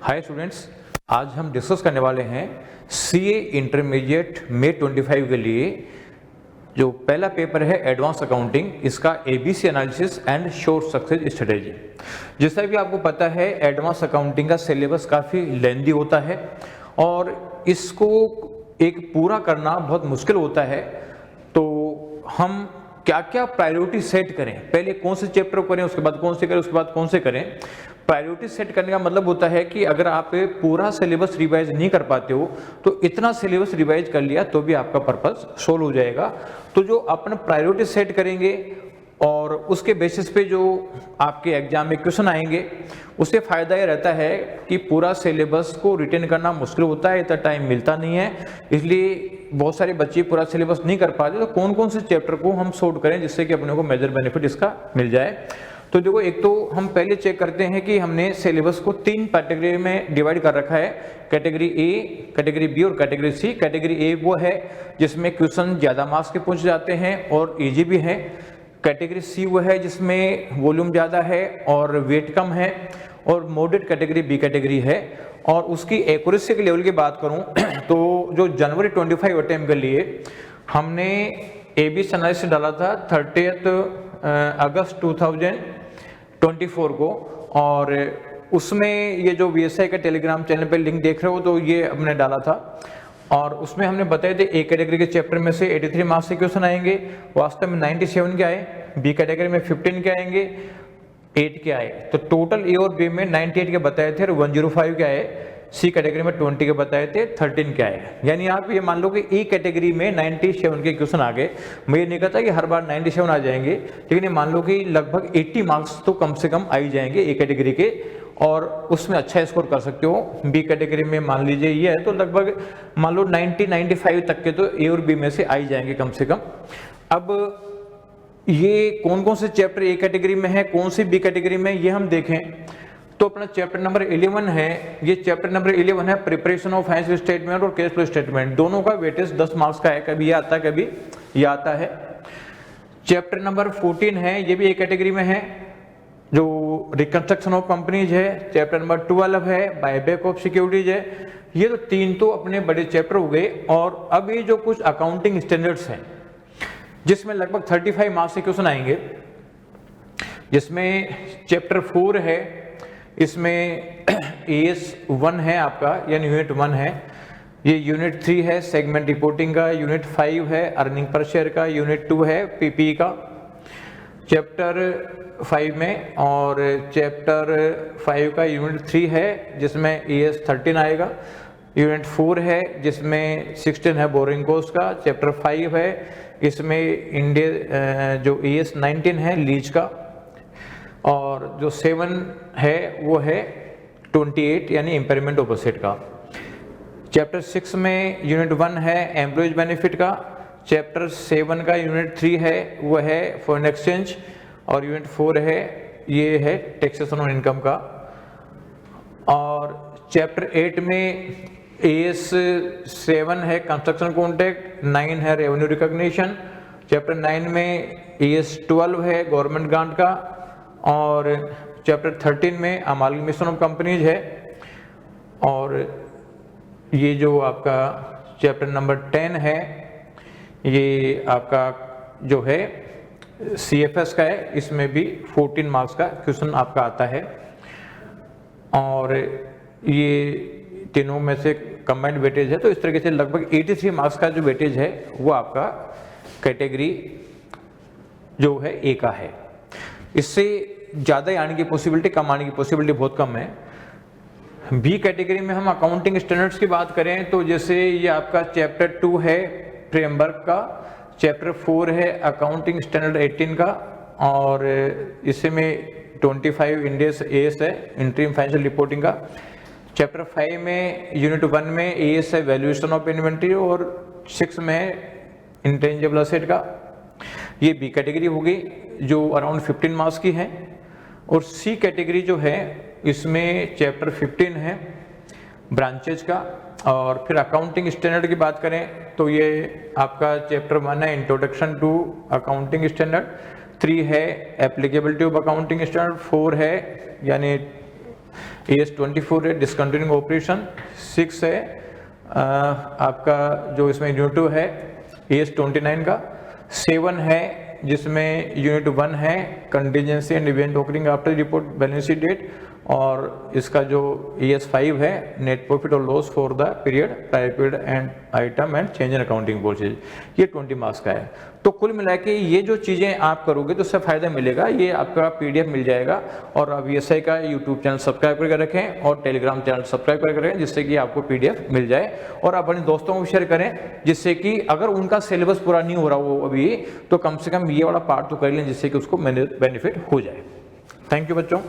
Hi students, आज हम discuss करने वाले हैं सीए इंटरमीडिएट मई 25 के लिए जो पहला पेपर है एडवांस अकाउंटिंग, इसका ABC analysis and short success strategy. जैसा कि आपको पता है एडवांस अकाउंटिंग का सिलेबस काफ़ी लेंदी होता है और इसको एक पूरा करना बहुत मुश्किल होता है। तो हम क्या क्या प्रायोरिटी सेट करें, पहले कौन से चैप्टर करें, उसके बाद कौन से करें, उसके बाद कौन से करें। प्रायोरिटी सेट करने का मतलब होता है कि अगर आप पूरा सिलेबस रिवाइज नहीं कर पाते हो तो इतना सिलेबस रिवाइज कर लिया तो भी आपका पर्पस सोल्व हो जाएगा। तो जो अपन प्रायोरिटी सेट करेंगे और उसके बेसिस पे जो आपके एग्जाम में क्वेश्चन आएंगे उससे फ़ायदा ये रहता है कि पूरा सिलेबस को रिटेन करना मुश्किल होता है, इतना टाइम मिलता नहीं है, इसलिए बहुत सारे बच्चे पूरा सिलेबस नहीं कर पाते। तो कौन कौन से चैप्टर को हम सॉर्ट करें जिससे कि अपने को मेजर बेनिफिट इसका मिल जाए। तो देखो, एक तो हम पहले चेक करते हैं कि हमने सिलेबस को 3 कैटेगरी में डिवाइड कर रखा है, कैटेगरी ए, कैटेगरी बी और कैटेगरी सी। कैटेगरी ए वो है जिसमें क्वेश्चन ज़्यादा मार्क्स के पूछ जाते हैं और इजी भी है। कैटेगरी सी वो है जिसमें वॉल्यूम ज़्यादा है और वेट कम है। और मॉडरेट कैटेगरी बी कैटेगरी है। और उसकी एक्यूरेसी के लेवल की बात करूं तो जो जनवरी 25 अटेम्प्ट के लिए हमने एबीसी एनालिसिस डाला था 30 अगस्त 2024 को, और उसमें ये जो वीएसआई का टेलीग्राम चैनल पे लिंक देख रहे हो तो ये हमने डाला था और उसमें हमने बताए थे ए कैटेगरी के चैप्टर में से 83 मार्क्स के क्वेश्चन आएंगे, वास्तव में 97 के आए, बी कैटेगरी में 15 के आएंगे, 8 के आए। तो टोटल ए और बी में 98 के बताए थे और 105 के आए, सी कैटेगरी में 20 के बताए थे, 13 के आए। यानी आप ये मान लो कि ए कैटेगरी में 97 के क्वेश्चन आ गए। मैं ये नहीं कहता कि हर बार 97 आ जाएंगे, लेकिन ये मान लो कि लगभग 80 मार्क्स तो कम से कम आ ही जाएंगे ए कैटेगरी के, और उसमें अच्छा स्कोर कर सकते हो। बी कैटेगरी में मान लीजिए ये है तो लगभग मान लो 90-95 तक के तो ए और बी में से आ ही जाएंगे कम से कम। अब ये कौन कौन से चैप्टर ए कैटेगरी में है, कौन सी बी कैटेगरी में, ये हम देखें तो अपना चैप्टर नंबर 11 है। ये चैप्टर नंबर 11 है प्रिपरेशन ऑफ फाइनेंशियल स्टेटमेंट और कैश फ्लो स्टेटमेंट। दोनों का वेटेज 10 मार्क्स का है, कभी ये आता है कभी ये आता है। चैप्टर नंबर 14 है, ये भी ए कैटेगरी में है, जो रिकंस्ट्रक्शन ऑफ कंपनीज है। चैप्टर नंबर 12 है, बायबैक ऑफ सिक्योरिटीज है। ये तो 3 तो अपने बड़े चैप्टर हो गए। और अब ये जो कुछ अकाउंटिंग स्टैंडर्ड्स हैं जिसमें लगभग 35 मार्क्स के क्वेश्चन आएंगे, जिसमें चैप्टर 4 है, इसमें एएस 1 है आपका, यानी यूनिट 1 है। ये यूनिट 3 है सेगमेंट रिपोर्टिंग का, यूनिट 5 है अर्निंग पर शेयर का, यूनिट 2 है पीपी का चैप्टर 5 में, और चैप्टर 5 का यूनिट 3 है जिसमें एएस 13 आएगा, यूनिट 4 है जिसमें 16 है बोरिंग कॉस्ट का, चैप्टर 5 है इसमें इंडिया जो एएस 19 है लीज का, और जो 7 है वो है 28 यानी इम्पेयरमेंट ऑफ एसेट का। चैप्टर 6 में यूनिट 1 है एम्प्लॉयज बेनिफिट का, चैप्टर 7 का यूनिट 3 है वो है फॉरेन एक्सचेंज, और यूनिट 4 है ये है टैक्सेशन ऑन इनकम का। और चैप्टर 8 में एएस 7 है कंस्ट्रक्शन कॉन्ट्रैक्ट, 9 है रेवेन्यू रिकॉग्निशन, चैप्टर 9 में एएस 12 है गवर्नमेंट ग्रांट का, और चैप्टर 13 में अमालगमेशन ऑफ कंपनीज है। और ये जो आपका चैप्टर नंबर 10 है ये आपका जो है सीएफएस का है, इसमें भी 14 मार्क्स का क्वेश्चन आपका आता है। और ये तीनों में से कंबाइंड वेटेज है, तो इस तरीके से लगभग 83 मार्क्स का जो वेटेज है वो आपका कैटेगरी जो है ए का है। इससे ज़्यादा आने की पॉसिबिलिटी, कम आने की पॉसिबिलिटी बहुत कम है। बी कैटेगरी में हम अकाउंटिंग स्टैंडर्ड्स की बात करें तो जैसे ये आपका चैप्टर 2 है फ्रेमवर्क का, चैप्टर 4 है अकाउंटिंग स्टैंडर्ड 18 का, और इसमें 25 इंडियस एएस है इंटरिम फाइनेंशियल रिपोर्टिंग का। चैप्टर 5 में यूनिट 1 में एएस है वैल्यूएशन ऑफ इन्वेंट्री, और 6 में है इंटेंजिबल एसेट का। ये बी कैटेगरी होगी जो अराउंड 15 मार्क्स की है। और सी कैटेगरी जो है इसमें चैप्टर 15 है ब्रांचेज का। और फिर अकाउंटिंग स्टैंडर्ड की बात करें तो ये आपका चैप्टर 1 है इंट्रोडक्शन टू अकाउंटिंग स्टैंडर्ड, 3 है एप्लीकेबिलिटी ऑफ अकाउंटिंग स्टैंडर्ड, 4 है यानी AS24 है डिसकंटिन्यूइंग ऑपरेशन, 6 है आपका जो इसमें यूनिट 2 है AS29 का, 7 है जिसमें यूनिट 1 है contingency and event occurring after report balance sheet date, और इसका जो AS5 है नेट प्रॉफिट और loss for the period, prior period and item and change in accounting policy, ये 20 मार्क्स का है। तो कुल मिला के ये जो चीज़ें आप करोगे तो उससे फायदा मिलेगा, ये आपका PDF मिल जाएगा। और अब VSI का यूट्यूब चैनल सब्सक्राइब करके रखें और टेलीग्राम चैनल सब्सक्राइब करके रखें, जिससे कि आपको PDF मिल जाए और आप अपने दोस्तों को शेयर करें, जिससे कि अगर उनका सिलेबस पूरा नहीं हो रहा हो अभी तो कम से कम ये वाला पार्ट तो कर लें, जिससे कि उसको बेनिफिट हो जाए। थैंक यू बच्चों।